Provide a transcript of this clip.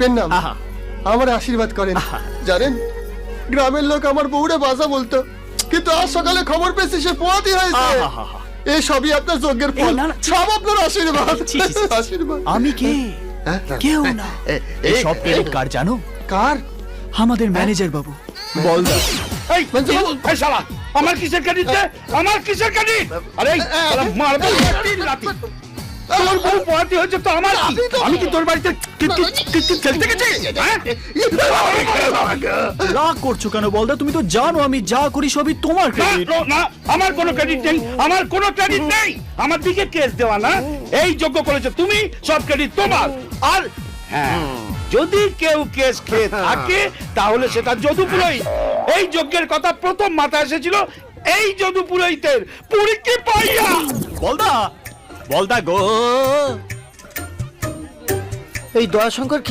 Pen নাম আমার আশীর্বাদ করেন। জানেন গ্রামের লোক আমার বউরে বাজা বলতো, কিন্তু আজ সকালে খবর পেয়েছি সে পোয়াতি হয়েছে। এই সবই আপনার যজ্ঞের ফল, সব আপনার আশীর্বাদ। আশীর্বাদ। আমি কে? কেউ না। এই সব ক্রেডিট কার জানো? কার? আমাদের ম্যানেজার বাবু বলদা। এই এই শালা আমার কিসের ক্রেডিট দে? আমার কিসের ক্রেডিট? আরে এই শালা মারবো তিন রাতি। তোর বউ পোয়াতি হয়েছে তো আমার কি? আমি কি তোর বাড়িতে খেলতে গেছি? রাগ করছো কেন বলদা? তুমি তো জানো আমি যা করি সবই তোমার ক্রেডিট। না আমার কোনো ক্রেডিট নেই, আমার কোনো ক্রেডিট নেই। আমার দিকে কেস দেওয়া না, এই যোগ্য করেছো তুমি, সব ক্রেডিট তোমার। আর হ্যাঁ, যদি কেউ কেস খেয়ে থাকে তাহলে সেটা যদু পুরোহিত। এই যজ্ঞের কথা প্রথম মাথায় এসেছিল এই যদু পুরোহিতের। পুরীকে পাইয়া বলদা বলদা গো। এই দয়াশঙ্কর